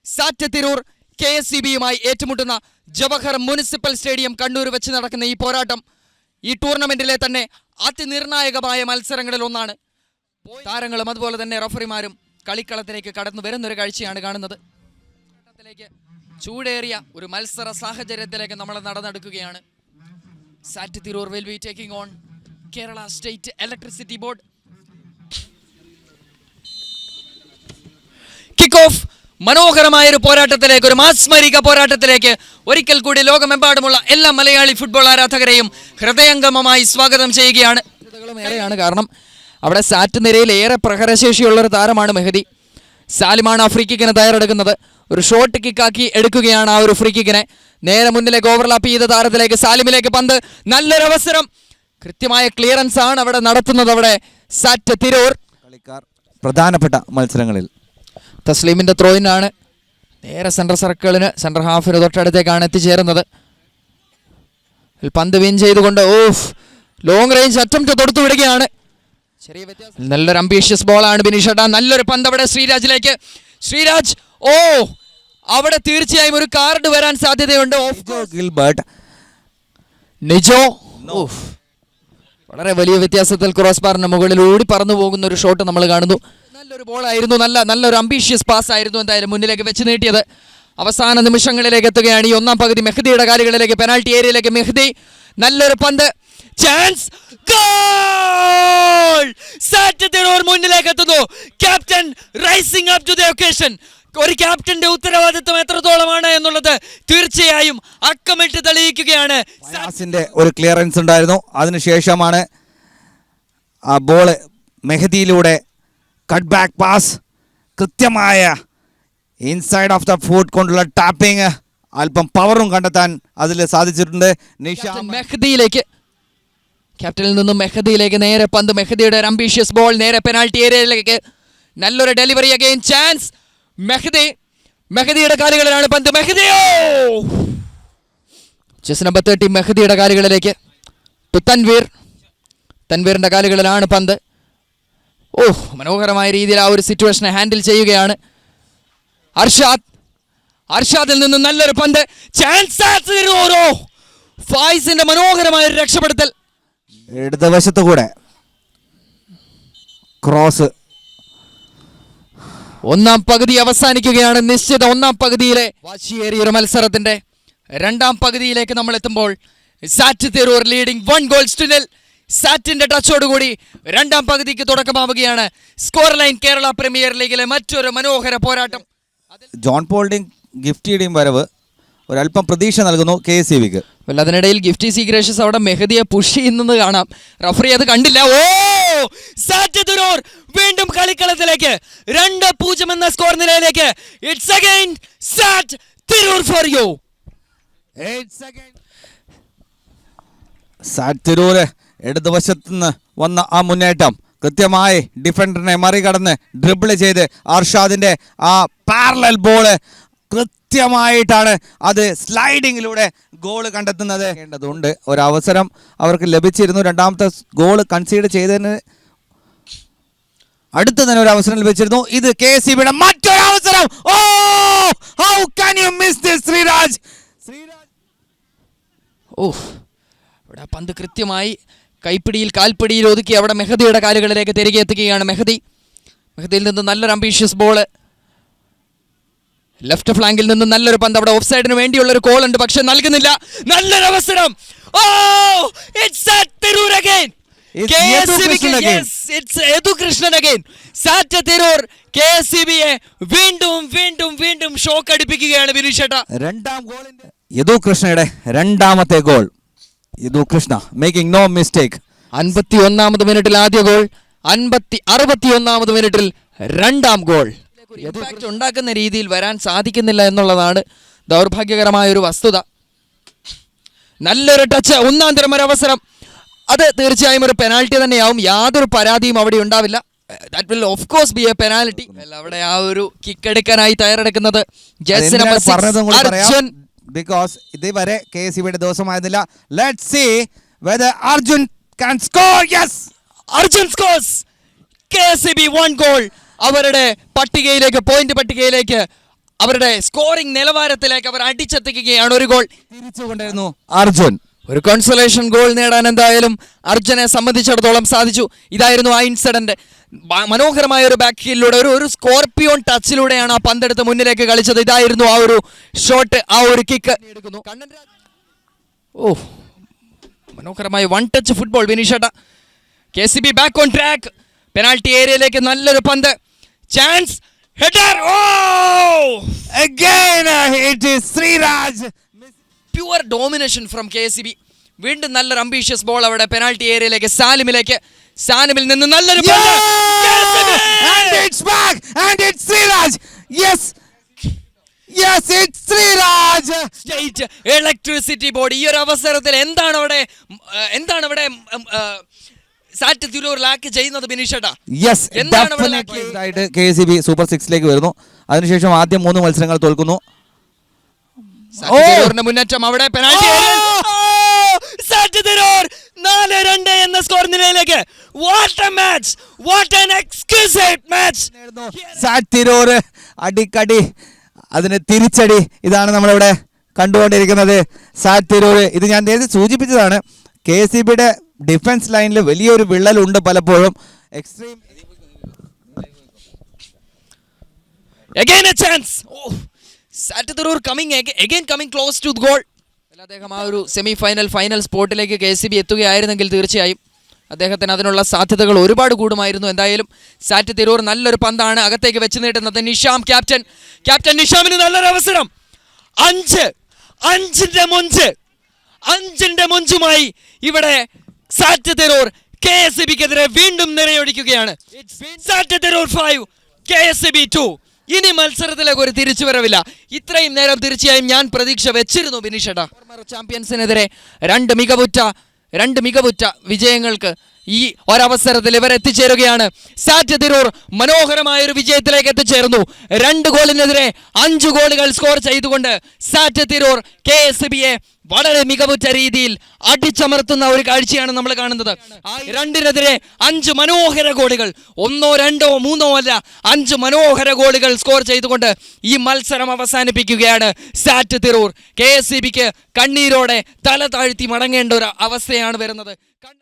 സാറ്റ് Tirur KSCBയുമായി ഏറ്റുമുട്ടുന്ന Jawahar municipal stadium Kannur വെച്ച് നടക്കുന്ന ഈ പോരാട്ടം ഈ ടൂർണമെന്റിലെ തന്നെ അതിനിർണായകമായ മത്സരങ്ങളിൽ ഒന്നാണ്. താരങ്ങളും അതുപോലെ തന്നെ റഫറിമാരും കളിക്കളത്തിലേക്ക് കടന്നു വരുന്നൊരു കാഴ്ചയാണ് കാണുന്നത്. ചൂടേറിയ ഒരു മത്സര സാഹചര്യത്തിലേക്ക് നമ്മൾ നടന്നെടുക്കുകയാണ്. SAT Tirur will be taking on Kerala state electricity board. Kick off മനോഹരമായ ഒരു പോരാട്ടത്തിലേക്ക്, ഒരു മാസ്മരിക പോരാട്ടത്തിലേക്ക് ഒരിക്കൽ കൂടി ലോകമെമ്പാടുമുള്ള എല്ലാ മലയാളി ഫുട്ബോൾ ആരാധകരെയും ഹൃദയംഗമമായി സ്വാഗതം ചെയ്യുകയാണ്. ഏറെയാണ് കാരണം അവിടെ സാറ്റ് നിരയിൽ ഏറെ പ്രഹരശേഷിയുള്ള ഒരു താരമാണ് മെഹദി. സാലിമാണ് ആ ഫ്രീ കിക്കിന് തയ്യാറെടുക്കുന്നത്. ഒരു ഷോട്ട് കിക്കാക്കി എടുക്കുകയാണ് ആ ഒരു ഫ്രീ കിക്കിനെ. നേരെ മുന്നിലേക്ക് ഓവർലാപ്പ് ചെയ്ത താരത്തിലേക്ക്, സാലിമിലേക്ക് പന്ത്. നല്ലൊരു അവസരം, കൃത്യമായ ക്ലിയറൻസ് ആണ് അവിടെ നടത്തുന്നത്. അവിടെ സാറ്റ് തിരൂർ കളിക്കാർ പ്രധാനപ്പെട്ട മത്സരങ്ങളിൽ തസ്ലീമിന്റെ ത്രോയിനാണ്. നേരെ സെൻട്രൽ സർക്കിളിന്, സെൻട്രൽ ഹാഫിന് തൊട്ടടുത്തേക്കാണ് എത്തിച്ചേരുന്നത്. പന്ത് വിൻ ചെയ്തുകൊണ്ട് ലോങ് റേഞ്ച് അറ്റംപ്റ്റ് തൊടുത്തു വിടുകയാണ്. ചെറിയ വ്യത്യാസം. നല്ലൊരു അംബീഷ്യസ് ബോളാണ് ബിനീഷേട്ടാ. നല്ലൊരു പന്ത് അവിടെ ശ്രീരാജിലേക്ക്. ശ്രീരാജ് അവിടെ തീർച്ചയായും ഒരു കാർഡ് വരാൻ സാധ്യതയുണ്ട്. നിജോ വളരെ വലിയ വ്യത്യാസത്തിൽ ക്രോസ് ബാറിന് മുകളിലൂടി പറന്നു പോകുന്ന ഒരു ഷോട്ട് നമ്മൾ കാണുന്നു. നല്ലൊരു ബോളായിരുന്നു, നല്ലൊരു അംബീഷ്യസ് പാസ് ആയിരുന്നു. എന്തായാലും മുന്നിലേക്ക് വെച്ച് നീട്ടിയത്. അവസാന നിമിഷങ്ങളിലേക്ക് എത്തുകയാണ് ഈ ഒന്നാം പകുതി. മെഹദിയുടെ കാലുകളിലേക്ക്, പെനാൽറ്റി ഏരിയയിലേക്ക് മെഹദി. നല്ലൊരു പന്ത്, ചാൻസ്, ഗോൾ! സാറ്റ് തിരൂർ മുന്നിലേക്ക് എത്തുന്നു. Captain rising up to the occasion. ഒരു ക്യാപ്റ്റന്റെ ഉത്തരവാദിത്വം എത്രത്തോളമാണ് എന്നുള്ളത് തീർച്ചയായും അക്കമിട്ട് തെളിയിക്കുകയാണ്. ഒരു ക്ലിയറൻസ് ഉണ്ടായിരുന്നു, അതിനുശേഷമാണ് ആ ബോള് മെഹദിയിലൂടെ കട്ട് ബാക്ക് പാസ്, കൃത്യമായ ഇൻസൈഡ് ഓഫ് ദ ഫുട്ട് കൊണ്ടുള്ള ടാപ്പിംഗ്, അല്പം പവറും കണ്ടെത്താൻ അതിൽ സാധിച്ചിട്ടുണ്ട്. മെഹദിയിലേക്ക്, ക്യാപ്റ്റനിൽ നിന്നും മെഹദിയിലേക്ക് നേരെ പന്ത്. മെഹദിയുടെ ഒരു അംബീഷ്യസ് ബോൾ നേരെ പെനാൽറ്റി ഏരിയയിലേക്ക്. നല്ലൊരു ഡെലിവറി, അഗൈൻ ചാൻസ്. മെഹദിയുടെ കാലുകളിലാണ് പന്ത്. മെഹദിയോ ചെസ് നമ്പർ 30 മെഹദിയുടെ കാലുകളിലേക്ക്. തൻവീറിന്റെ കാലുകളിലാണ് പന്ത്. മനോഹരമായ രീതിയിൽ ആ ഒരു സിറ്റുവേഷനെ ഹാൻഡിൽ ചെയ്യുകയാണ് അർഷാദിൽ നിന്ന്. നല്ലൊരു പന്ത്, ചാൻസ്. ഫായിസിന്റെ മനോഹരമായ ഒരു രക്ഷപ്പെടുത്തൽ. ഇടതുവശത്ത് കൂടെ ക്രോസ്. ഒന്നാം പകുതി അവസാനിക്കുകയാണ്. നിശ്ചിത ഒന്നാം പകുതിയിലെ വാശിയേറിയ ഒരു മത്സരത്തിന്റെ രണ്ടാം പകുതിയിലേക്ക് നമ്മൾ എത്തുമ്പോൾ സാറ്റ് തിരൂർ ലീഡിംഗ് 1 goals to 0. സാറ്റിന്റെ ടച്ചോടുകൂടി രണ്ടാം പകുതിക്ക് തുടക്കമാവുകയാണ്. സ്കോർ ലൈൻ കേരള പ്രീമിയർ ലീഗിലെ മറ്റൊരു മനോഹര പോരാട്ടം. ജോൺ പോൾഡിംഗ് ഗിഫ്റ്റിയുടെയും വരവ് ഒരല്പം പ്രതീക്ഷ നൽകുന്നു KSCBക്ക്. അതിനിടയിൽ ഗിഫ്റ്റി സീഗ്രേഷ്യസ് അവിടെ മെഹദിയെ പുഷ് ചെയ്യുന്നത് കാണാം. റഫറി അത് കണ്ടില്ല. സാറ്റ് തിരൂർ വീണ്ടും കളിക്കളത്തിലേക്ക്. 2-0 എന്ന സ്കോർ നിലയിലേക്ക്. It's again SAT Tirur for you. SAT Tirur ഇടതുവശത്ത് നിന്ന് വന്ന ആ മുന്നേറ്റം കൃത്യമായി ഡിഫൻഡറിനെ മറികടന്ന് ഡ്രിബിൾ ചെയ്ത് അർഷാദിന്റെ ആ പാരലൽ ബോള് കൃത്യമായിട്ടാണ് അത് സ്ലൈഡിങ്ങിലൂടെ ഗോൾ കണ്ടെത്തുന്നത്. ണ്ട് ഒരവസരം അവർക്ക് ലഭിച്ചിരുന്നു. രണ്ടാമത്തെ ഗോൾ കൺസീഡ് ചെയ്തതിന് അടുത്ത് തന്നെ ഒരു അവസരം ലഭിച്ചിരുന്നു. ഇത് KSCBയുടെ മറ്റൊരു അവസരം. How can you miss this Sreeraj? ഇവിടെ പന്ത് കൃത്യമായി കൈപ്പിടിയിൽ കാൽപ്പിടിയിൽ ഒതുക്കി അവിടെ മെഹദിയുടെ കാലുകളിലേക്ക് തിരികെ എത്തുകയാണ്. മെഹദിയിൽ നിന്ന് നല്ലൊരു അംബീഷ്യസ് ബോള്. ലെഫ്റ്റ് ഫ്ലാങ്കിൽ നിന്ന് നല്ലൊരു പന്ത്. അവിടെ ഓഫ് സൈഡിന് വേണ്ടിയുള്ള ഒരു കോൾ ഉണ്ട്, പക്ഷെ നൽകുന്നില്ല. നല്ലൊരു അവസരം. സാറ്റ് തിരൂർ KSCBയെ വീണ്ടും ഷോക്ക് അടിപ്പിക്കുകയാണ് ബിനീഷേട്ടാ. രണ്ടാം ഗോളിന്റെ യദു കൃഷ്ണയുടെ രണ്ടാമത്തെ goal. Yadu Krishna making no mistake. 51ാമത് മിനിറ്റിൽ ആദ്യ ഗോൾ, 61ാമത് മിനിറ്റിൽ രണ്ടാം ഗോൾ. ഇമ്പാക്റ്റ് ഉണ്ടാക്കുന്ന രീതിയിൽ വരാൻ സാധിക്കുന്നില്ല എന്നുള്ളതാണ് ദൗർഭാഗ്യകരമായ ഒരു വസ്തുത. നല്ലൊരു ടച്ച്, ഒന്നാം തരം ഒരു അവസരം. അത് തീർച്ചയായും ഒരു പെനാൽറ്റി തന്നെയാവും. യാതൊരു പരാതിയും അവിടെ ഉണ്ടാവില്ല. That will of course be a penalty. അവിടെ ആ ഒരു കിക്ക് എടുക്കാനായി തയ്യാറെടുക്കുന്നത് ജേഴ്സി നമ്പർ 6 അർജുൻ. Because ഇതുവരെ KSCBയുടെ ദിവസമായിരുന്നില്ല. Let's see whether Arjun can score. Yes, Arjun scores. KSCB 1 goal. അവരുടെ പട്ടികയിലേക്ക്, പോയിന്റ് പട്ടികയിലേക്ക് അവരുടെ സ്കോറിംഗ് നിലവാരത്തിലേക്ക് അവർ അടിച്ചെത്തിക്കുകയാണ്. ഒരു ഗോൾ തിരിച്ചുകൊണ്ടിരുന്നു അർജുൻ. ഒരു കൺസലേഷൻ ഗോൾ നേടാൻ എന്തായാലും അർജുനെ സംബന്ധിച്ചിടത്തോളം സാധിച്ചു. ഇതായിരുന്നു ആ ഇൻസിഡന്റ്. മനോഹരമായ ഒരു ബാക്ക് ഹീലിലൂടെ ഒരു സ്കോർപിയോൺ ടച്ചിലൂടെയാണ് ആ പന്തെടുത്ത് മുന്നിലേക്ക് കളിച്ചത്. ഇതായിരുന്നു ആ ഒരു ഷോട്ട്, ആ ഒരു കിക്ക്. ഓ, മനോഹരമായ വൺ ടച്ച് ഫുട്ബോൾ. വിനീഷേട്ട, KCB back on track. Penalty ഏരിയയിലേക്ക് നല്ലൊരു പന്ത്, ചാൻസ്, ഹെഡർ. ഓ, Again it is Sreeraj. Pure domination from KCB. വീണ്ടും നല്ലൊരു അംബീഷ്യസ് ബോൾ അവിടെ പെനാൾട്ടി ഏരിയയിലേക്ക്, സാലിമിലേക്ക്. സാലിമിൽ നിന്ന് നല്ലൊരു And it's back and it's Sreeraj. Yes, it's Sreeraj. State electricity board ഈ ഒരു അവസരത്തിൽ എന്താണ് അവിടെ സാറ്റ് തിരൂർ ലാക്ക് ചെയ്യുന്നത് ബിനീഷേട്ടാ? യെസ്, ആയിട്ട് KCB സൂപ്പർ 6ലേക്ക് വരുന്നു. അതിനുശേഷം ആദ്യം 3 മത്സരങ്ങൾ തോൽക്കുന്നു. മുന്നേറ്റം അവിടെ പെനാൽറ്റി, സാറ്റ് തിരൂർ 4-2 എന്ന സ്കോർ നിലയിലേക്ക്. What a match, what an exquisite match. SAT Tirur അടിക്കടി, അതിന് തിരിച്ചടി. ഇതാണ് നമ്മളിവിടെ കണ്ടുകൊണ്ടിരിക്കുന്നത്. സാറ്റ് തിരൂർ, ഇത് ഞാൻ നേരത്തെ സൂചിപ്പിച്ചതാണ്, KCBയുടെ ഡിഫൻസ് ലൈനിൽ വലിയൊരു വിള്ളലുണ്ട് പലപ്പോഴും. Extreme again a chance. Oh, SAT Tirur coming close to the goal. അദ്ദേഹം ആ ഒരു ഫൈനൽ സ്പോട്ടിലേക്ക് KCB എത്തുകയായിരുന്നെങ്കിൽ തീർച്ചയായും അദ്ദേഹത്തിന് അതിനുള്ള സാധ്യതകൾ ഒരുപാട് കൂടുമായിരുന്നു. എന്തായാലും സാറ്റ് തിരൂർ നല്ലൊരു പന്താണ് അകത്തേക്ക് വെച്ച് നീട്ടുന്നത്. നിഷാം, ക്യാപ്റ്റൻ നിഷാമിന് നല്ലൊരു അവസരം. അഞ്ചിന്റെ മുഞ്ചുമായി ഇവിടെ സാറ്റ് തിരൂർ KCBക്കെതിരെ വീണ്ടും നിറയൊടിക്കുകയാണ്. സാറ്റ് തിരൂർ 5, KCB 2. ഇനി മത്സരത്തിലേക്ക് ഒരു തിരിച്ചുവരവില്ല. ഇത്രയും നേരം തീർച്ചയായും ഞാൻ പ്രതീക്ഷ വെച്ചിരുന്നു ബിനീഷേട്ടാ. ചാമ്പ്യൻസിനെതിരെ രണ്ട് മികവുറ്റ വിജയങ്ങൾക്ക് ഈ ഒരവസരത്തിൽ ഇവർ എത്തിച്ചേരുകയാണ്. സാറ്റ് തിരൂർ മനോഹരമായ ഒരു വിജയത്തിലേക്ക് എത്തിച്ചേർന്നു. 2 ഗോളിനെതിരെ 5 ഗോളുകൾ സ്കോർ ചെയ്തുകൊണ്ട് സാറ്റ് തിരൂർ KCBയെ വളരെ മികവുറ്റ രീതിയിൽ അടിച്ചമർത്തുന്ന ഒരു കാഴ്ചയാണ് നമ്മൾ കാണുന്നത്. 2-നെതിരെ 5 മനോഹര ഗോളുകൾ, 1, 2, 3 അല്ല, 5 മനോഹര ഗോളുകൾ സ്കോർ ചെയ്തുകൊണ്ട് ഈ മത്സരം അവസാനിപ്പിക്കുകയാണ് സാറ്റ് തിരൂർ. KCBക്ക് കണ്ണീരോടെ തല താഴ്ത്തി മടങ്ങേണ്ട ഒരു അവസ്ഥയാണ് വരുന്നത്.